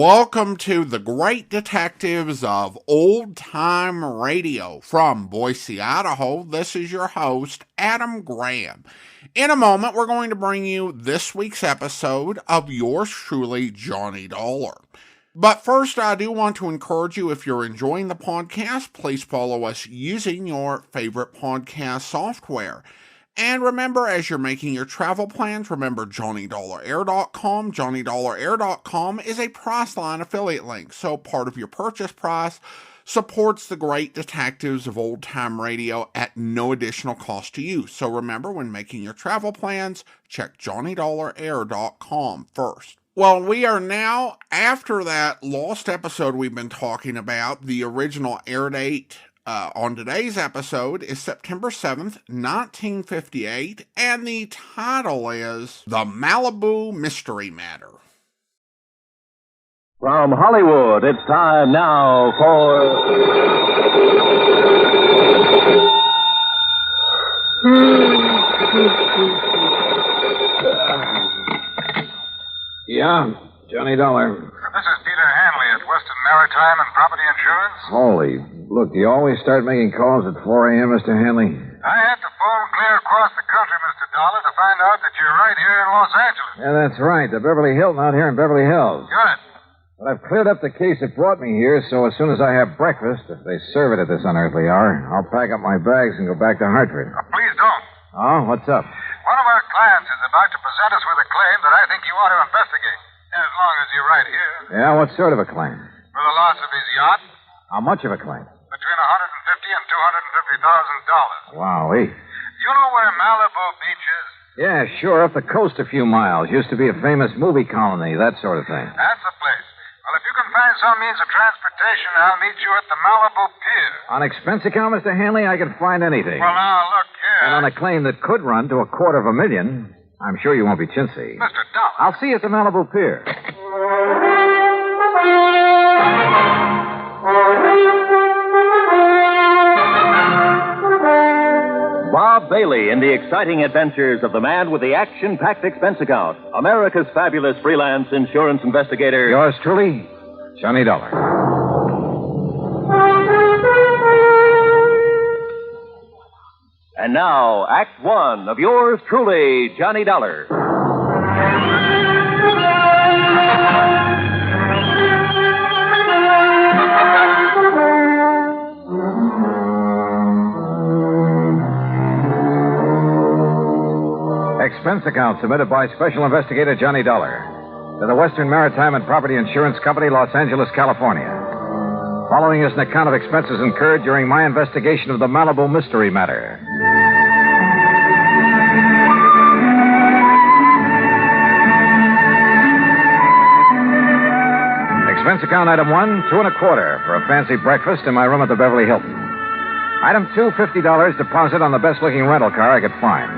welcome to the Great Detectives of Old Time Radio. From Boise, Idaho, this is your host, Adam Graham. In a moment, we're going to bring you this week's episode of yours truly, Johnny Dollar. But first, I do want to encourage you, if you're enjoying the podcast, please follow us using your favorite podcast software. And remember, as you're making your travel plans, remember JohnnyDollarAir.com. JohnnyDollarAir.com is a Priceline affiliate link, so part of your purchase price supports the Great Detectives of Old Time Radio at no additional cost to you. So remember, when making your travel plans, check JohnnyDollarAir.com first. Well, we are now, after that lost episode we've been talking about, the original air date on today's episode is September 7th, 1958, and the title is The Malibu Mystery Matter. From Hollywood, it's time now for... Yeah, Johnny Dollar. This is Peter Hanley at Western Maritime and Property Insurance. Holy, look, do you always start making calls at 4 a.m., Mr. Hanley? I had to phone clear across the country, Mr. Dollar, to find out that you're right here in Los Angeles. Yeah, that's right. The Beverly Hilton out here in Beverly Hills. Good. But I've cleared up the case that brought me here, so as soon as I have breakfast, if they serve it at this unearthly hour, I'll pack up my bags and go back to Hartford. Please don't. Oh, what's up? One of our clients is about to present us with a claim that I think you ought to investigate. As long as you're right here. Yeah, what sort of a claim? For the loss of his yacht. How much of a claim? Between $150,000 and $250,000. Wowee. You know where Malibu Beach is? Yeah, sure, up the coast a few miles. Used to be a famous movie colony, that sort of thing. That's the place. Well, if you can find some means of transportation, I'll meet you at the Malibu Pier. On expense account, Mr. Hanley, I can find anything. Well, now, look here. And on a claim that could run to $250,000, I'm sure you won't be chintzy. Mr. Dollar. I'll see you at the Malibu Pier. Bob Bailey in the exciting adventures of the man with the action-packed expense account, America's fabulous freelance insurance investigator. Yours truly, Johnny Dollar. And now, Act One of yours truly, Johnny Dollar. Expense account submitted by Special Investigator Johnny Dollar to the Western Maritime and Property Insurance Company, Los Angeles, California. Following is an account of expenses incurred during my investigation of the Malibu Mystery Matter. Expense account item 1, $2.25 for a fancy breakfast in my room at the Beverly Hilton. Item 2, $50 deposit on the best-looking rental car I could find.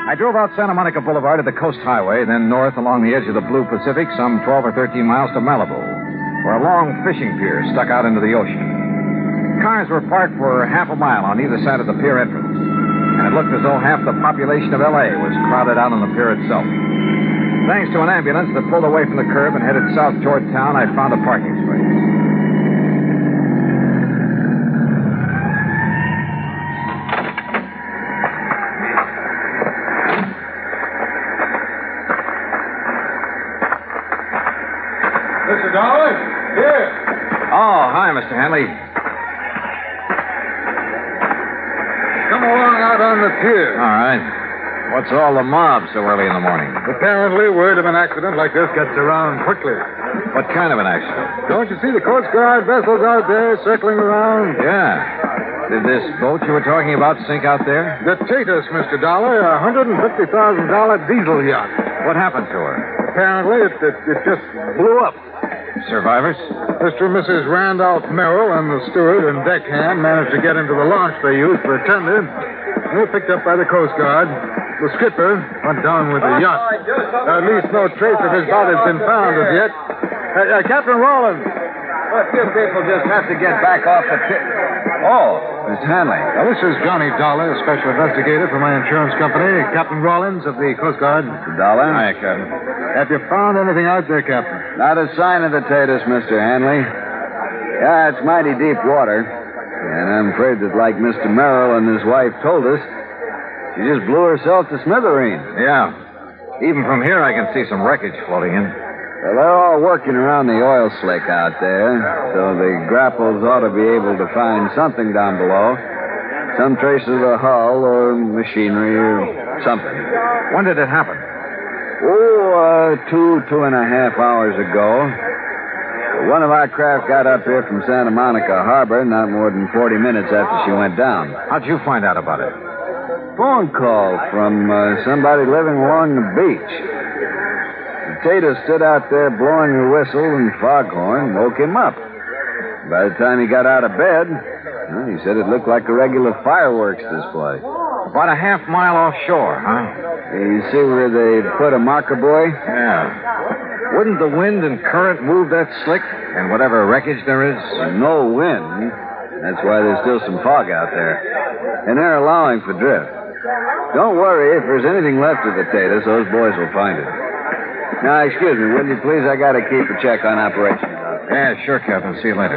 I drove out Santa Monica Boulevard to the Coast Highway, then north along the edge of the Blue Pacific, some 12 or 13 miles to Malibu, where a long fishing pier stuck out into the ocean. Cars were parked for half a mile on either side of the pier entrance, and it looked as though half the population of L.A. was crowded out on the pier itself. Thanks to an ambulance that pulled away from the curb and headed south toward town, I found a parking space. Mr. Dollar? Here. Oh, hi, Mr. Hanley. Come along out on the pier. All right. What's all the mob so early in the morning? Apparently, word of an accident like this gets around quickly. What kind of an accident? Don't you see the Coast Guard vessels out there circling around? Yeah. Did this boat you were talking about sink out there? The Tatus, Mr. Dollar, a $150,000 diesel yacht. What happened to her? Apparently, it just blew up. Survivors? Mr. and Mrs. Randolph Merrill and the steward and deckhand managed to get into the launch they used for a tender. They were picked up by the Coast Guard. The skipper went down with the yacht. At least no trace of his body's been found as yet. Captain Rollins. Well, a few people just have to get back off the pit. Oh, Miss Hanley. This is Johnny Dollar, special investigator for my insurance company. Captain Rollins of the Coast Guard. Mr. Dollar? Hi, Captain. Have you found anything out there, Captain? Not a sign of the Tatus, Mr. Hanley. Yeah, it's mighty deep water. And I'm afraid that, like Mr. Merrill and his wife told us, she just blew herself to smithereens. Yeah. Even from here, I can see some wreckage floating in. Well, they're all working around the oil slick out there, so the grapples ought to be able to find something down below. Some traces of a hull or machinery or something. When did it happen? Oh, 2.5 hours ago. One of our craft got up here from Santa Monica Harbor not more than 40 minutes after she went down. How'd you find out about it? Phone call from somebody living along the beach. Tater stood out there blowing her whistle and foghorn, woke him up. By the time he got out of bed, well, he said it looked like a regular fireworks display. About a half mile offshore, huh? You see where they put a marker buoy? Yeah. Wouldn't the wind and current move that slick and whatever wreckage there is? No wind. That's why there's still some fog out there. And they're allowing for drift. Don't worry, if there's anything left of the Tatus, those boys will find it. Now, excuse me, will you please? I gotta keep a check on operations. Yeah, sure, Captain. See you later.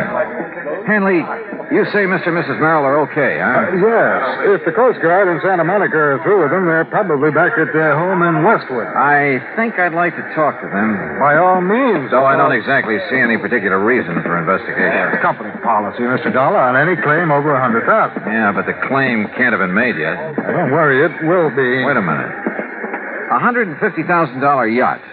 Hanley, you say Mr. and Mrs. Merrill are okay, huh? Yes. If the Coast Guard in Santa Monica are through with them, they're probably back at their home in Westwood. I think I'd like to talk to them. By all means. Though I don't exactly see any particular reason for investigation. Company policy, Mr. Dollar, on any claim over $100,000. Yeah, but the claim can't have been made yet. Don't worry, it will be. Wait a minute. $150,000 yacht.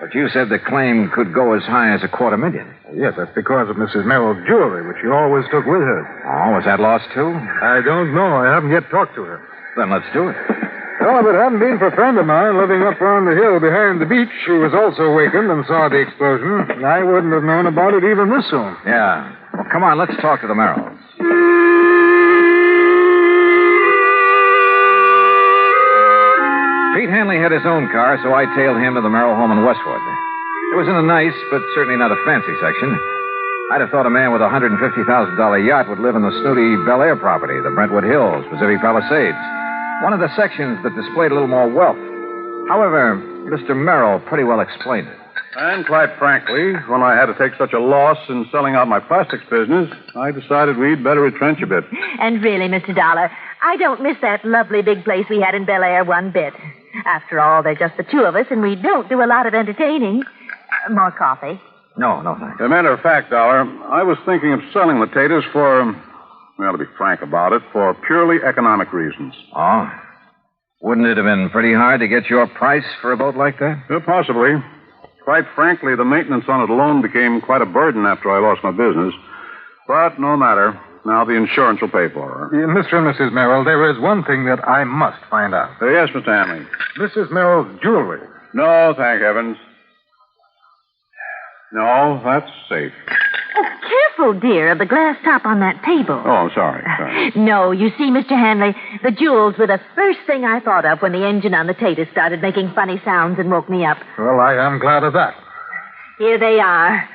But you said the claim could go as high as $250,000. Yes, that's because of Mrs. Merrill's jewelry, which she always took with her. Oh, was that lost too? I don't know. I haven't yet talked to her. Then let's do it. Well, if it hadn't been for a friend of mine living up on the hill behind the beach who was also awakened and saw the explosion, I wouldn't have known about it even this soon. Yeah. Well, come on, let's talk to the Merrills. Pete Hanley had his own car, so I tailed him to the Merrill home in Westwood. It was in a nice, but certainly not a fancy section. I'd have thought a man with a $150,000 yacht would live in the snooty Bel Air property, the Brentwood Hills, Pacific Palisades. One of the sections that displayed a little more wealth. However, Mr. Merrill pretty well explained it. And quite frankly, when I had to take such a loss in selling out my plastics business, I decided we'd better retrench a bit. And really, Mr. Dollar, I don't miss that lovely big place we had in Bel Air one bit. After all, they're just the two of us, and we don't do a lot of entertaining. More coffee? No, thanks. As a matter of fact, Dollar, I was thinking of selling the taters for, well, to be frank about it, for purely economic reasons. Oh? Wouldn't it have been pretty hard to get your price for a boat like that? Possibly. Quite frankly, the maintenance on it alone became quite a burden after I lost my business. But no matter. Now the insurance will pay for her. Mr. and Mrs. Merrill, there is one thing that I must find out. Yes, Mr. Hanley. Mrs. Merrill's jewelry. No, thank heavens. No, that's safe. Oh, careful, dear, of the glass top on that table. Oh, I'm sorry. No, you see, Mr. Hanley, the jewels were the first thing I thought of when the engine on the Tatus started making funny sounds and woke me up. Well, I am glad of that. Here they are.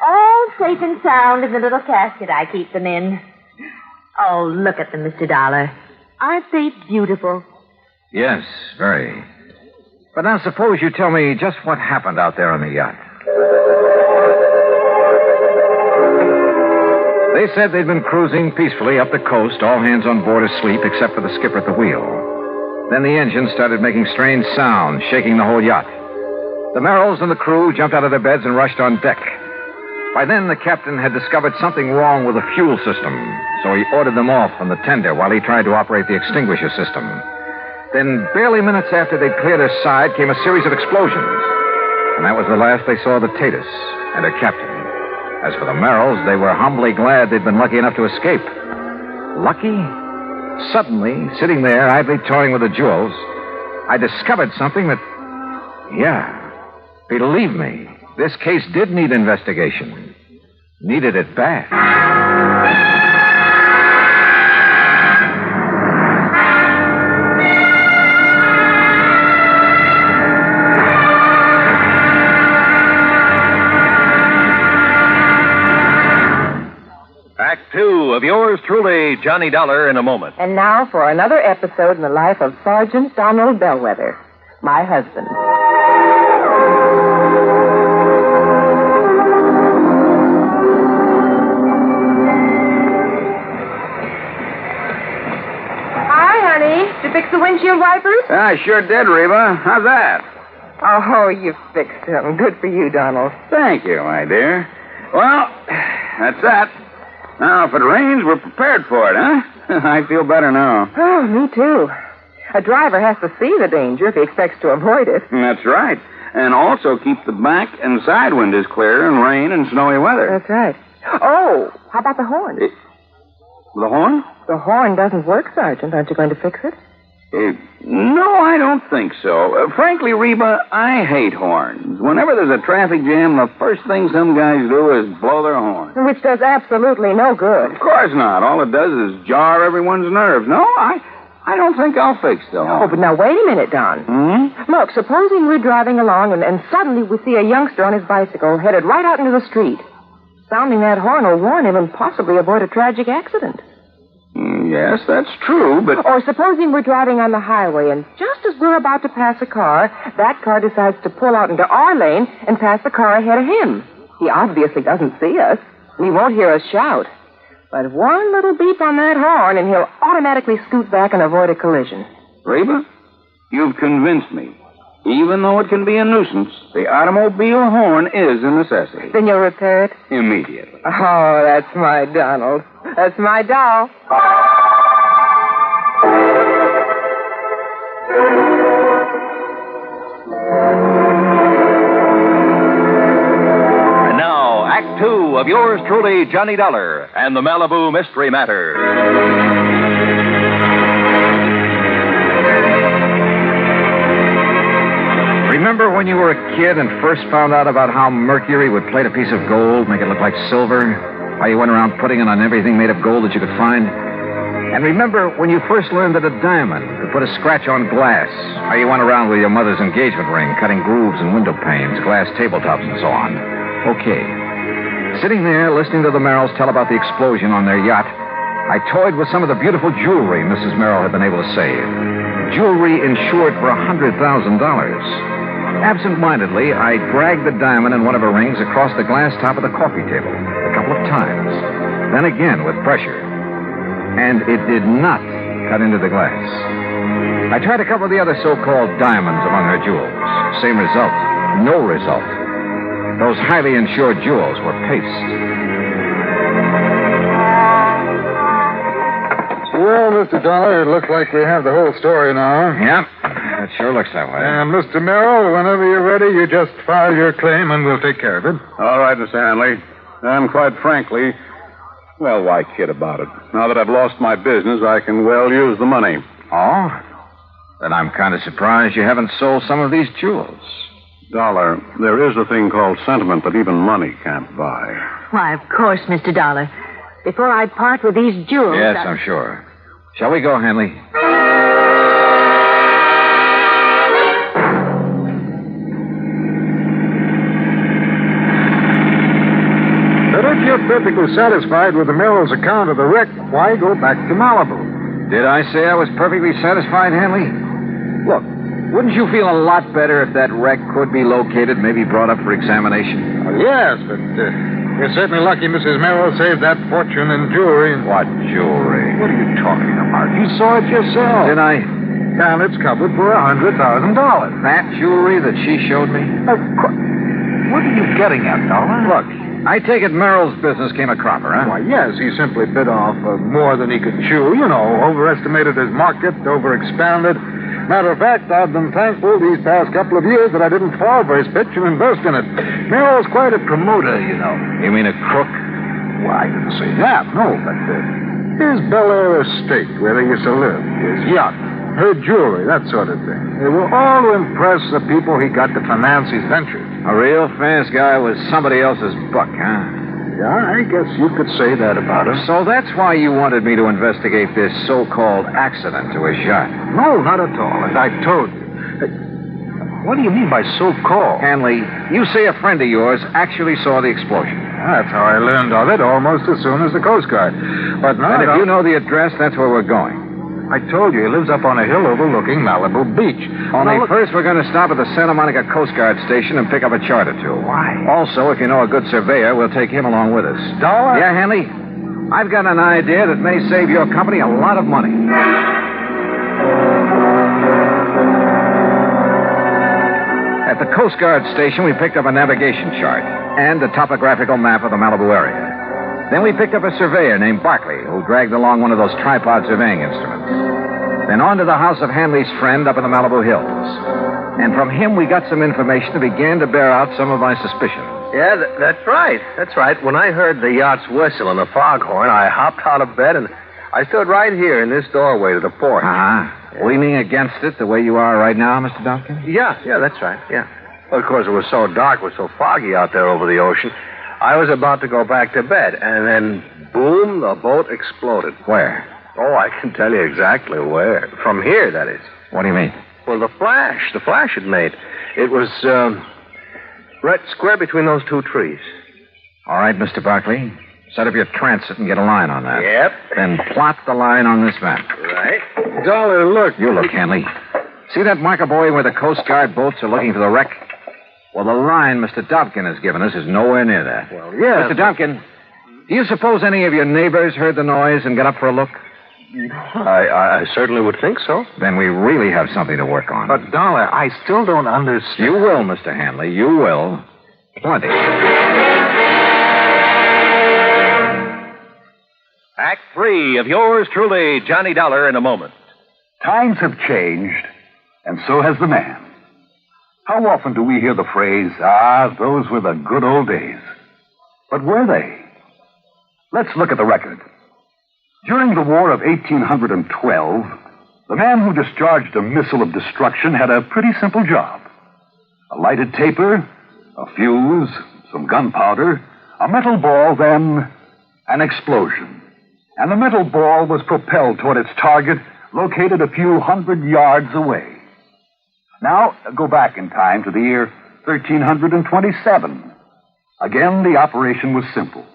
All safe and sound in the little casket I keep them in. Oh, look at them, Mr. Dollar. Aren't they beautiful? Yes, very. But now suppose you tell me just what happened out there on the yacht. They said they'd been cruising peacefully up the coast, all hands on board asleep except for the skipper at the wheel. Then the engine started making strange sounds, shaking the whole yacht. The Merrills and the crew jumped out of their beds and rushed on deck. By then, the captain had discovered something wrong with the fuel system, so he ordered them off from the tender while he tried to operate the extinguisher system. Then, barely minutes after they'd cleared her side, came a series of explosions. And that was the last they saw of the Tatus and her captain. As for the Merrills, they were humbly glad they'd been lucky enough to escape. Lucky? Suddenly, sitting there, idly toying with the jewels, I discovered something that... Yeah, believe me, this case did need investigation. Needed it bad. Act Two of yours truly, Johnny Dollar, in a moment. And now for another episode in the life of Sergeant Donald Bellwether, my husband. Hi, honey. Did you fix the windshield wipers? I sure did, Reba. How's that? Oh, you fixed them. Good for you, Donald. Thank you, my dear. Well, that's that. Now, if it rains, we're prepared for it, huh? I feel better now. Oh, me too. A driver has to see the danger if he expects to avoid it. That's right. And also keep the back and side windows clear in rain and snowy weather. That's right. Oh, how about the horn? The horn? The horn doesn't work, Sergeant. Aren't you going to fix it? No, I don't think so. Frankly, Reba, I hate horns. Whenever there's a traffic jam, the first thing some guys do is blow their horn. Which does absolutely no good. Of course not. All it does is jar everyone's nerves. No, I don't think I'll fix the horn. Oh, but now wait a minute, Don. Look, supposing we're driving along and suddenly we see a youngster on his bicycle headed right out into the street. Sounding that horn will warn him and possibly avoid a tragic accident. Yes, that's true, but... Or supposing we're driving on the highway and just as we're about to pass a car, that car decides to pull out into our lane and pass the car ahead of him. He obviously doesn't see us. He won't hear us shout. But one little beep on that horn and he'll automatically scoot back and avoid a collision. Reba, you've convinced me. Even though it can be a nuisance, the automobile horn is a necessity. Then you'll repair it? Immediately. Oh, that's my Donald. That's my doll. And now, Act Two of yours truly, Johnny Dollar, and the Malibu Mystery Matter. Remember when you were a kid and first found out about how mercury would plate a piece of gold, make it look like silver? How you went around putting it on everything made of gold that you could find? And remember when you first learned that a diamond could put a scratch on glass? How you went around with your mother's engagement ring, cutting grooves in window panes, glass tabletops, and so on? Okay. Sitting there listening to the Merrills tell about the explosion on their yacht, I toyed with some of the beautiful jewelry Mrs. Merrill had been able to save. Jewelry insured for $100,000. Absent-mindedly, I dragged the diamond in one of her rings across the glass top of the coffee table a couple of times. Then again with pressure. And it did not cut into the glass. I tried a couple of the other so-called diamonds among her jewels. Same result. No result. Those highly insured jewels were paste. Well, Mr. Dollar, it looks like we have the whole story now. Yeah, it sure looks that way. And, Mr. Merrill, whenever you're ready, you just file your claim and we'll take care of it. All right, Mr. Hanley. And quite frankly, well, why kid about it? Now that I've lost my business, I can well use the money. Oh? Then I'm kind of surprised you haven't sold some of these jewels. Dollar, there is a thing called sentiment that even money can't buy. Why, of course, Mr. Dollar. Before I part with these jewels... Yes, I'm sure. Shall we go, Hanley? But if you're perfectly satisfied with the Merrill's account of the wreck, why go back to Malibu? Did I say I was perfectly satisfied, Hanley? Look, wouldn't you feel a lot better if that wreck could be located, maybe brought up for examination? Oh, yes, but we're certainly lucky Mrs. Merrill saved that fortune in jewelry. What jewelry? What are you talking about? You saw it yourself. Did I? And it's covered for $100,000. That jewelry that she showed me? Of course. What are you getting at, Dollar? Look, I take it Merrill's business came a cropper, huh? Why, yes, he simply bit off more than he could chew. You know, overestimated his market, overexpanded. Matter of fact, I've been thankful these past couple of years that I didn't fall for his pitch and invest in it. Merrill's quite a promoter, you know. You mean a crook? Well, I didn't say that, no, but his Bel Air estate, where they used to live, his yacht, her jewelry, that sort of thing. They were all to impress the people he got to finance his ventures. A real fast guy was somebody else's buck, huh? Yeah, I guess you could say that about him. So that's why you wanted me to investigate this so-called accident to his yacht. No, not at all. As I told you. What do you mean by so-called? Hanley, you say a friend of yours actually saw the explosion. That's how I learned of it almost as soon as the Coast Guard. But now... And if you know the address, that's where we're going. I told you, he lives up on a hill overlooking Malibu Beach. Only first we're going to stop at the Santa Monica Coast Guard station and pick up a chart or two. Why? Also, if you know a good surveyor, we'll take him along with us. Dollar? Yeah, Hanley? I've got an idea that may save your company a lot of money. At the Coast Guard station, we picked up a navigation chart and a topographical map of the Malibu area. Then we picked up a surveyor named Barkley, who dragged along one of those tripod surveying instruments. Then on to the house of Hanley's friend up in the Malibu Hills. And from him, we got some information that began to bear out some of my suspicions. Yeah, that's right. That's right. When I heard the yacht's whistle and the foghorn, I hopped out of bed and I stood right here in this doorway to the porch. Leaning against it the way you are right now, Mr. Duncan? Yeah, that's right, yeah. Well, of course, it was so dark, it was so foggy out there over the ocean. I was about to go back to bed, and then, boom, the boat exploded. Where? Oh, I can tell you exactly where. From here, that is. What do you mean? Well, the flash it made. It was, right square between those two trees. All right, Mr. Barkley. Set up your transit and get a line on that. Yep. Then plot the line on this map. Right. Dollar, look. You look, Hanley. See that marker buoy where the Coast Guard boats are looking for the wreck? Well, the line Mr. Dobkin has given us is nowhere near that. Well, yeah. Mr. Dobkin, do you suppose any of your neighbors heard the noise and got up for a look? I certainly would think so. Then we really have something to work on. But, Dollar, I still don't understand. You will, Mr. Hanley. You will. Plenty. Act 3 of yours truly, Johnny Dollar, in a moment. Times have changed, and so has the man. How often do we hear the phrase, those were the good old days? But were they? Let's look at the record. During the War of 1812, the man who discharged a missile of destruction had a pretty simple job. A lighted taper, a fuse, some gunpowder, a metal ball, then an explosion. And the metal ball was propelled toward its target, located a few hundred yards away. Now, go back in time to the year 1327. Again, the operation was simple.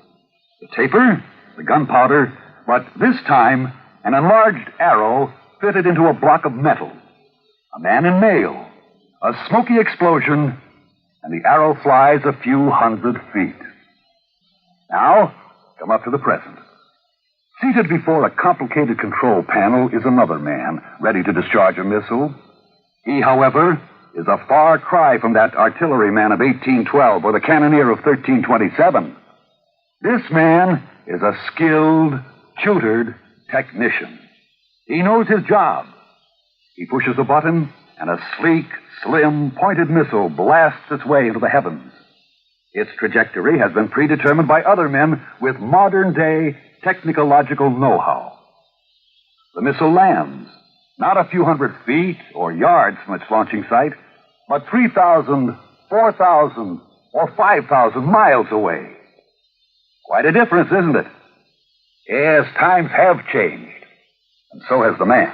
The taper, the gunpowder, but this time, an enlarged arrow fitted into a block of metal. A man in mail, a smoky explosion, and the arrow flies a few hundred feet. Now, come up to the present. Seated before a complicated control panel is another man, ready to discharge a missile. He, however, is a far cry from that artilleryman of 1812 or the cannoneer of 1327. This man is a skilled, tutored technician. He knows his job. He pushes a button, and a sleek, slim, pointed missile blasts its way into the heavens. Its trajectory has been predetermined by other men with modern-day technological know-how. The missile lands, not a few hundred feet or yards from its launching site, but 3,000, 4,000, or 5,000 miles away. Quite a difference, isn't it? Yes, times have changed, and so has the man.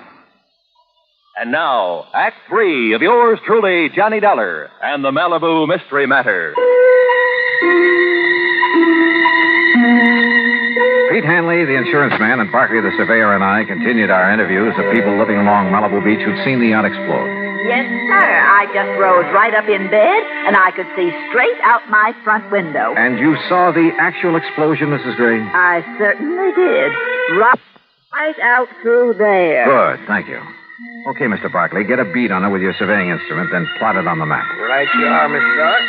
And now, Act 3 of yours truly, Johnny Dollar, and the Malibu Mystery Matter. Pete Hanley, the insurance man, and Barkley, the surveyor, and I continued our interviews of people living along Malibu Beach who'd seen the yacht explode. Yes, sir. I just rose right up in bed, and I could see straight out my front window. And you saw the actual explosion, Mrs. Gray? I certainly did. Right out through there. Good, thank you. Okay, Mr. Barkley, get a bead on it with your surveying instrument, then plot it on the map. Right you are, Mr. Dollar.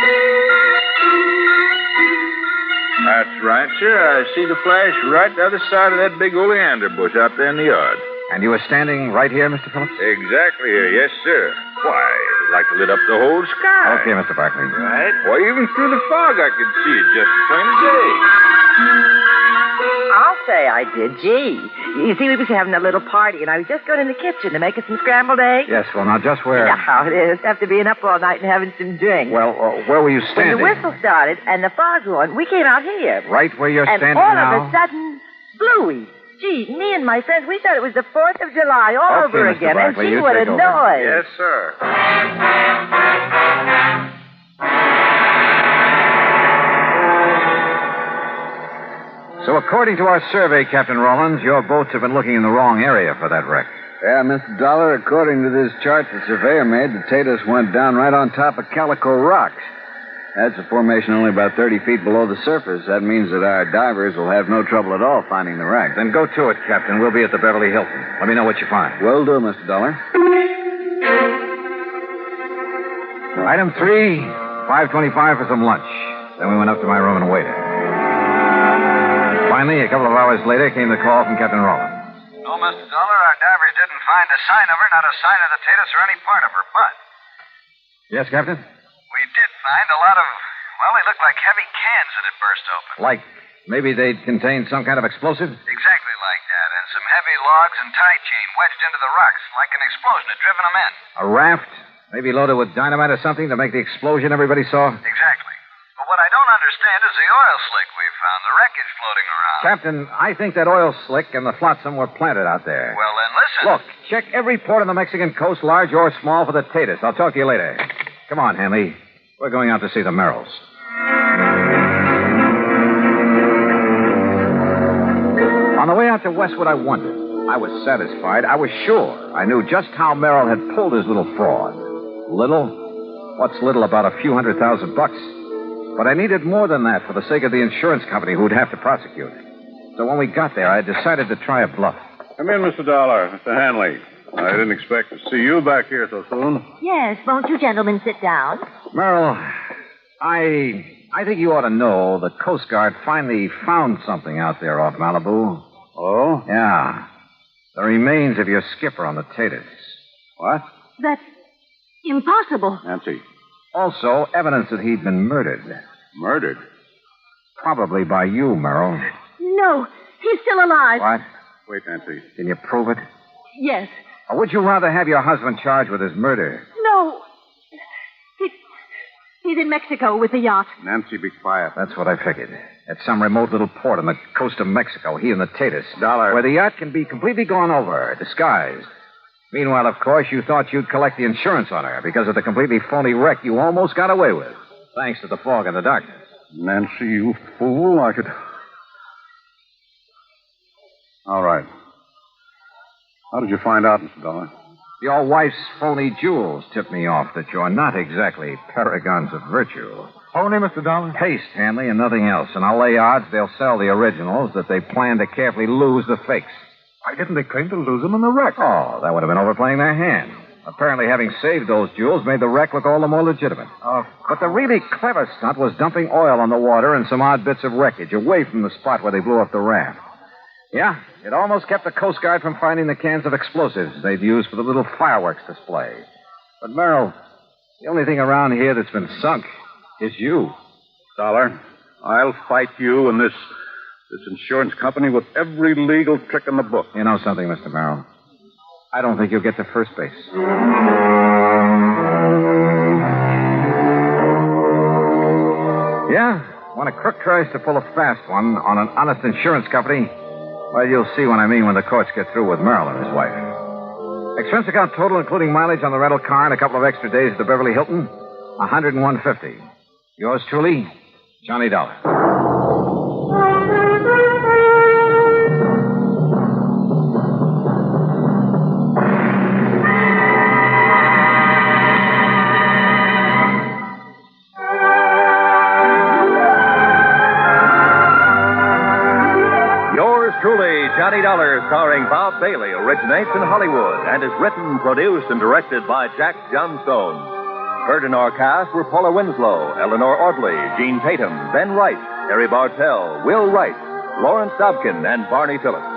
That's right, sir. I see the flash right the other side of that big oleander bush out there in the yard. And you were standing right here, Mr. Phillips? Exactly here, yes, sir. Why, it's like it lit up the whole sky. Okay, Mr. Barkley. Right? Why, even through the fog I could see it just as plain as day. I'll say I did. Gee. You see, we was having a little party, and I was just going in the kitchen to make us some scrambled eggs. Yes, well, now, just where... Yeah, how it is. After being up all night and having some drink. Well, where were you standing? When the whistle started and the foghorn, we came out here. Right where you're standing now? And now? all of a sudden, Bluey. Gee, me and my friends, we thought it was the 4th of July all over Mr. again. Barkley, And you gee, what a take over. noise. Yes, sir. So according to our survey, Captain Rollins, your boats have been looking in the wrong area for that wreck. Yeah, Mr. Dollar, according to this chart the surveyor made, the Tatus went down right on top of Calico Rocks. That's a formation only about 30 feet below the surface. That means that our divers will have no trouble at all finding the wreck. Then go to it, Captain. We'll be at the Beverly Hilton. Let me know what you find. Will do, Mr. Dollar. Item 3, $5.25 for some lunch. Then we went up to my room and waited. Finally, a couple of hours later, came the call from Captain Rollins. No, Mr. Dollar, our divers didn't find a sign of her, not a sign of the Tatus or any part of her, but Yes, Captain? we did find a lot of, well, they looked like heavy cans that had burst open. Like maybe they'd contained some kind of explosive? Exactly like that, and some heavy logs and tie chain wedged into the rocks, like an explosion had driven them in. A raft? Maybe loaded with dynamite or something to make the explosion everybody saw? Exactly. But what I don't understand is the oil slick we found, the wreckage floating around. Captain, I think that oil slick and the flotsam were planted out there. Well, then listen. Look, check every port on the Mexican coast, large or small, for the Tatus. I'll talk to you later. Come on, Hanley. We're going out to see the Merrills. On the way out to Westwood, I wondered. I was satisfied. I was sure. I knew just how Merrill had pulled his little fraud. Little? What's little about a few $100,000? But I needed more than that for the sake of the insurance company who'd have to prosecute. So when we got there, I decided to try a bluff. Come in, Mr. Dollar. Mr. Hanley. I didn't expect to see you back here so soon. Yes, won't you gentlemen sit down? Merrill, I think you ought to know the Coast Guard finally found something out there off Malibu. Oh? Yeah. The remains of your skipper on the Tatus. What? That's impossible. Nancy. Also, evidence that he'd been murdered. Murdered? Probably by you, Merrill. No, he's still alive. What? Wait, Nancy. Can you prove it? Yes. Or would you rather have your husband charged with his murder? No. He's in Mexico with the yacht. Nancy, be quiet. That's what I figured. At some remote little port on the coast of Mexico, he and the Tatus. Dollar. Where the yacht can be completely gone over, disguised. Meanwhile, of course, you thought you'd collect the insurance on her because of the completely phony wreck you almost got away with, thanks to the fog and the darkness. Nancy, you fool. I could... All right. How did you find out, Mr. Dollar? Your wife's phony jewels tipped me off that you're not exactly paragons of virtue. Phony, Mr. Dollar? Paste, Hanley, and nothing else. And I'll lay odds they'll sell the originals, that they plan to carefully lose the fakes. Why didn't they claim to lose them in the wreck? Oh, that would have been overplaying their hand. Apparently, having saved those jewels made the wreck look all the more legitimate. But the really clever stunt was dumping oil on the water and some odd bits of wreckage away from the spot where they blew up the raft. Yeah, it almost kept the Coast Guard from finding the cans of explosives they'd used for the little fireworks display. But, Merrill, the only thing around here that's been sunk is you. Dollar, I'll fight you and this insurance company with every legal trick in the book. You know something, Mr. Merrill? I don't think you'll get to first base. Yeah, when a crook tries to pull a fast one on an honest insurance company, well, you'll see what I mean when the courts get through with Merrill and his wife. Expense account total, including mileage on the rental car and a couple of extra days at the Beverly Hilton, $101.50. Yours truly, Johnny Dollar. Truly, Johnny Dollar, starring Bob Bailey, originates in Hollywood and is written, produced, and directed by Jack Johnstone. Heard in our cast were Paula Winslow, Eleanor Audley, Gene Tatum, Ben Wright, Harry Bartell, Will Wright, Lawrence Dobkin, and Barney Phillips.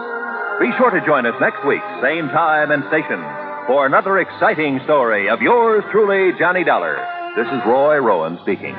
Be sure to join us next week, same time and station, for another exciting story of yours truly, Johnny Dollar. This is Roy Rowan speaking.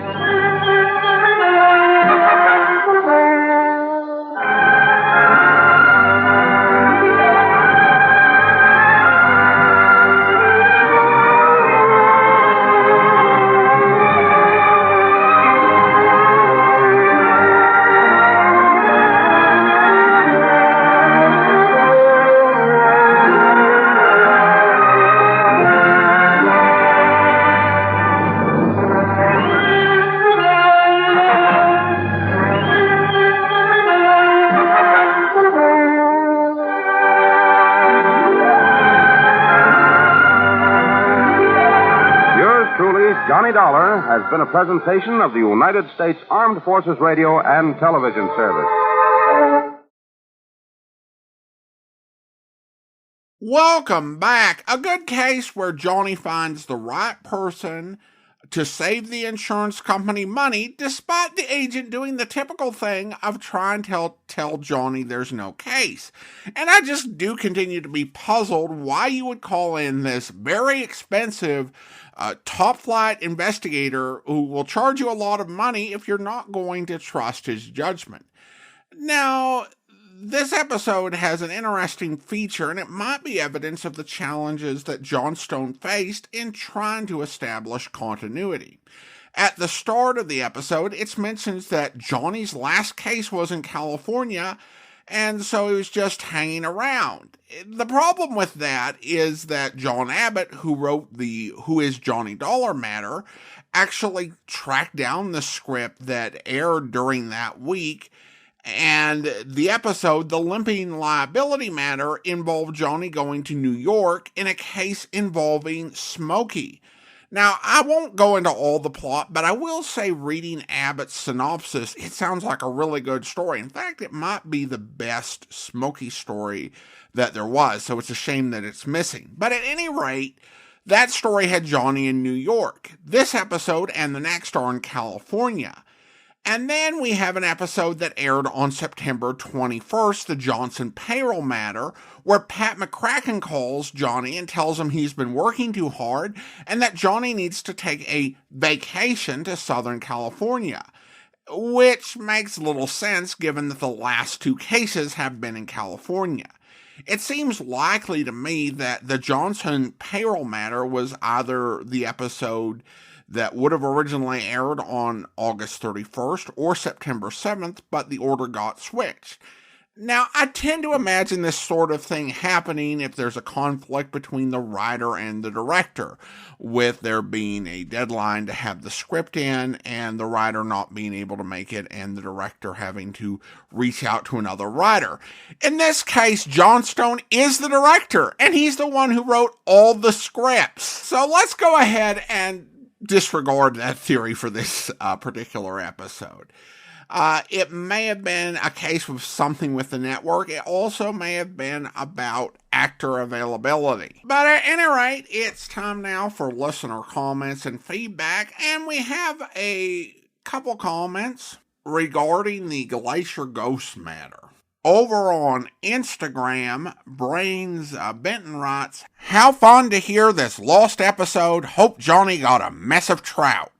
Johnny Dollar has been a presentation of the United States Armed Forces Radio and Television Service. Welcome back. A good case where Johnny finds the right person to save the insurance company money, despite the agent doing the typical thing of trying to tell Johnny there's no case. And I just do continue to be puzzled why you would call in this very expensive top flight investigator who will charge you a lot of money if you're not going to trust his judgment. Now, this episode has an interesting feature, and it might be evidence of the challenges that Johnstone faced in trying to establish continuity. At the start of the episode, it mentions that Johnny's last case was in California, and so he was just hanging around. The problem with that is that John Abbott, who wrote the Who is Johnny Dollar matter, actually tracked down the script that aired during that week. And the episode, The Limping Liability Matter, involved Johnny going to New York in a case involving Smokey. Now, I won't go into all the plot, but I will say reading Abbott's synopsis, it sounds like a really good story. In fact, it might be the best Smokey story that there was, so it's a shame that it's missing. But at any rate, that story had Johnny in New York. This episode and the next are in California. And then we have an episode that aired on September 21st, the Johnson payroll matter, where Pat McCracken calls Johnny and tells him he's been working too hard and that Johnny needs to take a vacation to Southern California, which makes little sense given that the last two cases have been in California. It seems likely to me that the Johnson payroll matter was either the episode that would have originally aired on August 31st or September 7th, but the order got switched. Now, I tend to imagine this sort of thing happening if there's a conflict between the writer and the director, with there being a deadline to have the script in and the writer not being able to make it and the director having to reach out to another writer. In this case, Johnstone is the director, and he's the one who wrote all the scripts. So let's go ahead and disregard that theory for this particular episode. It may have been a case of something with the network. It also may have been about actor availability. But at any rate, it's time now for listener comments and feedback, and we have a couple comments regarding the Glacier Ghost matter. Over on Instagram, Brains Benton writes, "How fun to hear this lost episode. Hope Johnny got a mess of trout."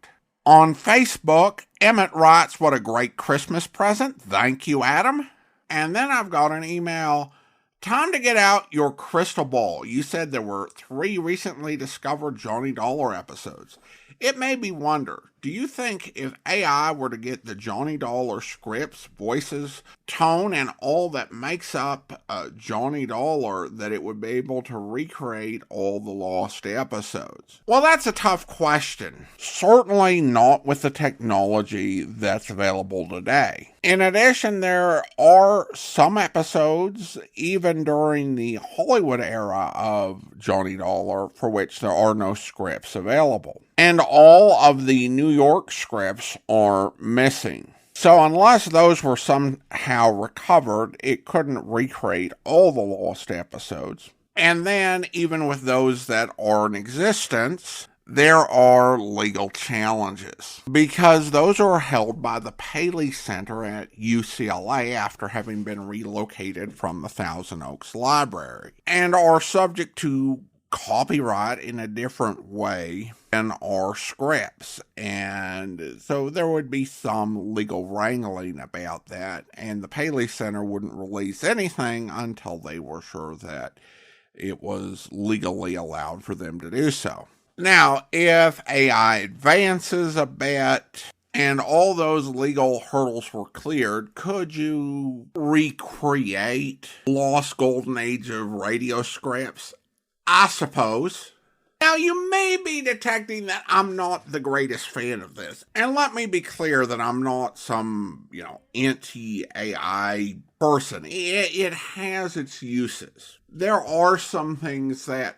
On Facebook, Emmett writes, "What a great Christmas present. Thank you, Adam." And then I've got an email. "Time to get out your crystal ball. You said there were 3 recently discovered Johnny Dollar episodes. It made me wonder, do you think if AI were to get the Johnny Dollar scripts, voices, tone, and all that makes up Johnny Dollar, that it would be able to recreate all the lost episodes?" Well, that's a tough question. Certainly not with the technology that's available today. In addition, there are some episodes, even during the Hollywood era of Johnny Dollar, for which there are no scripts available. And all of the New York scripts are missing. So unless those were somehow recovered, it couldn't recreate all the lost episodes. And then, even with those that are in existence, there are legal challenges, because those are held by the Paley Center at UCLA after having been relocated from the Thousand Oaks Library, and are subject to copyright in a different way than our scripts. And so there would be some legal wrangling about that, and the Paley Center wouldn't release anything until they were sure that it was legally allowed for them to do so. Now, if AI advances a bit and all those legal hurdles were cleared, could you recreate lost golden age of radio scripts? I suppose. Now, you may be detecting that I'm not the greatest fan of this. And let me be clear that I'm not some, anti-AI person. It has its uses. There are some things that,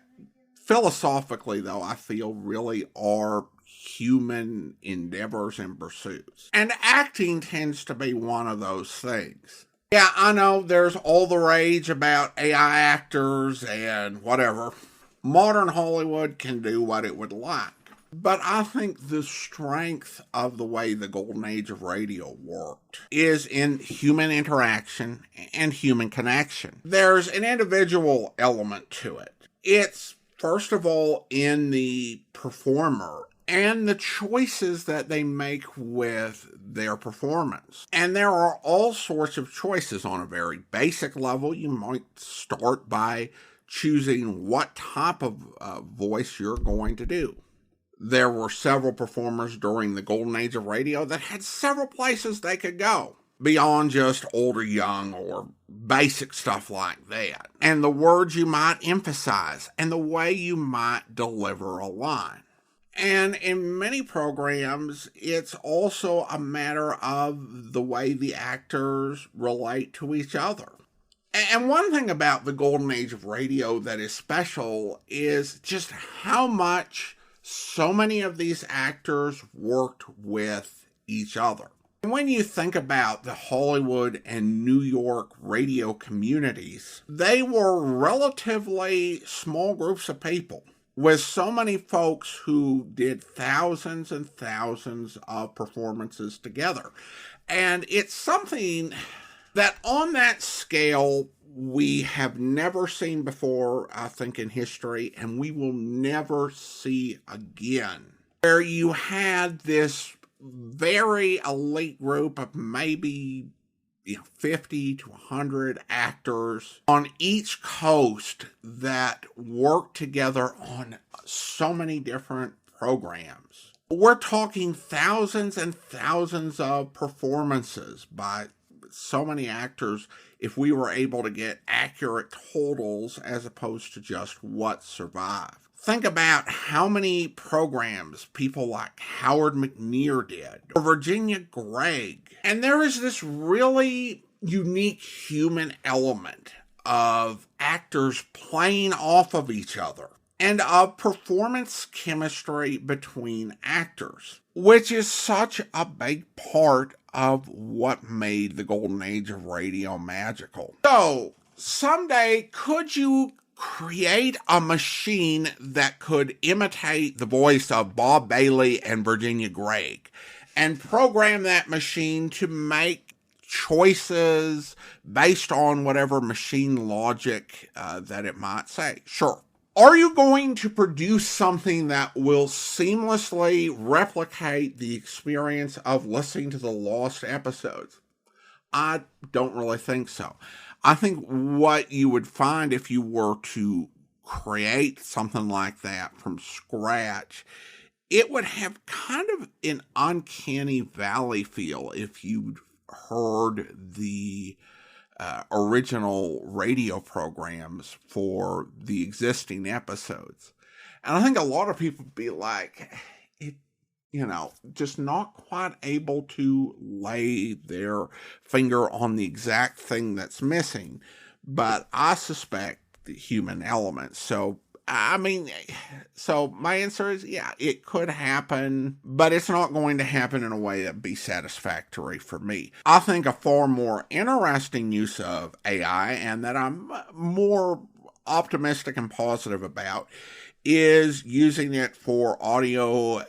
philosophically, though, I feel really are human endeavors and pursuits. And acting tends to be one of those things. Yeah, I know there's all the rage about AI actors and whatever. Modern Hollywood can do what it would like. But I think the strength of the way the golden age of radio worked is in human interaction and human connection. There's an individual element to it. It's, first of all, in the performer and the choices that they make with their performance. And there are all sorts of choices. On a very basic level, you might start by choosing what type of voice you're going to do. There were several performers during the golden age of radio that had several places they could go beyond just old or young or basic stuff like that. And the words you might emphasize and the way you might deliver a line. And in many programs, it's also a matter of the way the actors relate to each other. And one thing about the golden age of radio that is special is just how much so many of these actors worked with each other. When you think about the Hollywood and New York radio communities, they were relatively small groups of people with so many folks who did thousands and thousands of performances together. And it's something that on that scale we have never seen before, I think, in history, and we will never see again. Where you had this very elite group of maybe 50 to 100 actors on each coast that worked together on so many different programs. We're talking thousands and thousands of performances by so many actors if we were able to get accurate totals as opposed to just what survived. Think about how many programs people like Howard McNear did, or Virginia Gregg. And there is this really unique human element of actors playing off of each other and of performance chemistry between actors, which is such a big part of what made the golden age of radio magical. So, someday, could you create a machine that could imitate the voice of Bob Bailey and Virginia Gregg and program that machine to make choices based on whatever machine logic that it might say? Sure. Are you going to produce something that will seamlessly replicate the experience of listening to the lost episodes? I don't really think so. I think what you would find if you were to create something like that from scratch, it would have kind of an uncanny valley feel if you'd heard the original radio programs for the existing episodes. And I think a lot of people would be like, just not quite able to lay their finger on the exact thing that's missing. But I suspect the human element. So my answer is, yeah, it could happen, but it's not going to happen in a way that'd be satisfactory for me. I think a far more interesting use of AI, and that I'm more optimistic and positive about, is using it for audio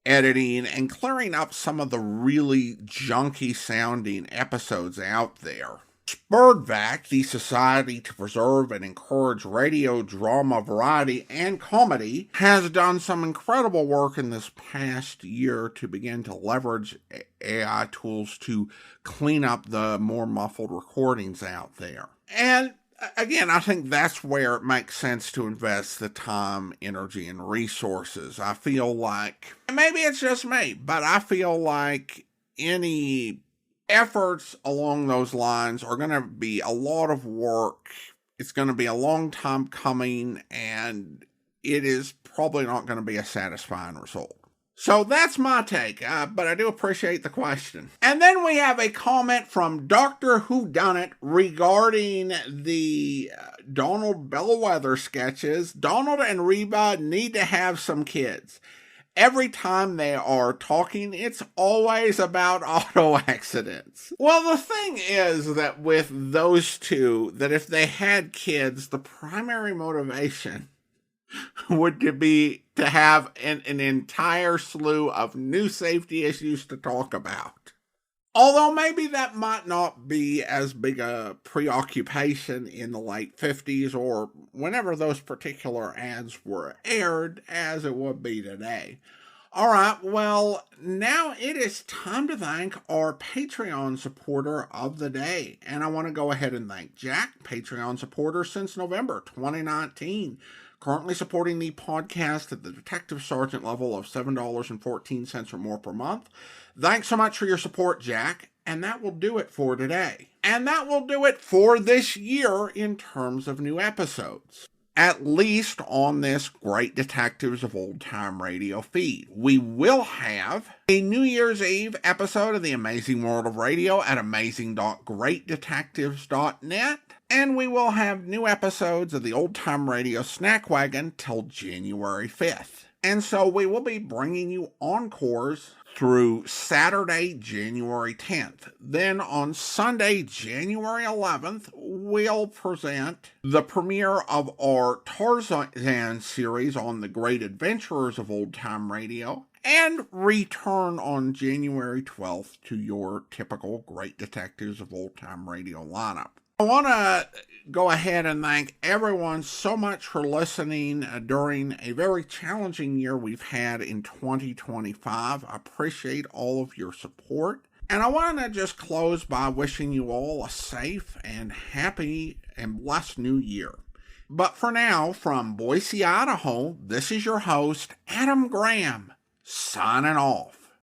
editing and clearing up some of the really junky sounding episodes out there. SPURDVAC, the Society to Preserve and Encourage Radio Drama Variety and Comedy, has done some incredible work in this past year to begin to leverage AI tools to clean up the more muffled recordings out there. And again, I think that's where it makes sense to invest the time, energy, and resources. I feel like, and maybe it's just me, but I feel like any efforts along those lines are going to be a lot of work. It's going to be a long time coming, and it is probably not going to be a satisfying result. So that's my take, but I do appreciate the question. And then we have a comment from Dr. Whodunit regarding the Donald Bellwether sketches. Donald and Reba need to have some kids. Every time they are talking, it's always about auto accidents. Well, the thing is that with those two, that if they had kids, the primary motivation would be to have an entire slew of new safety issues to talk about. Although maybe that might not be as big a preoccupation in the late 50s or whenever those particular ads were aired as it would be today. All right, well, now it is time to thank our Patreon supporter of the day. And I want to go ahead and thank Jack, Patreon supporter since November 2019. Currently supporting the podcast at the Detective Sergeant level of $7.14 or more per month. Thanks so much for your support, Jack. And that will do it for today. And that will do it for this year in terms of new episodes. At least on this Great Detectives of Old Time Radio feed. We will have a New Year's Eve episode of The Amazing World of Radio at amazing.greatdetectives.net. And we will have new episodes of the Old Time Radio Snack Wagon till January 5th. And so we will be bringing you encores through Saturday, January 10th. Then on Sunday, January 11th, we'll present the premiere of our Tarzan series on the Great Adventurers of Old Time Radio, and return on January 12th to your typical Great Detectives of Old Time Radio lineup. I want to go ahead and thank everyone so much for listening during a very challenging year we've had in 2025. I appreciate all of your support. And I want to just close by wishing you all a safe and happy and blessed new year. But for now, from Boise, Idaho, this is your host, Adam Graham, signing off.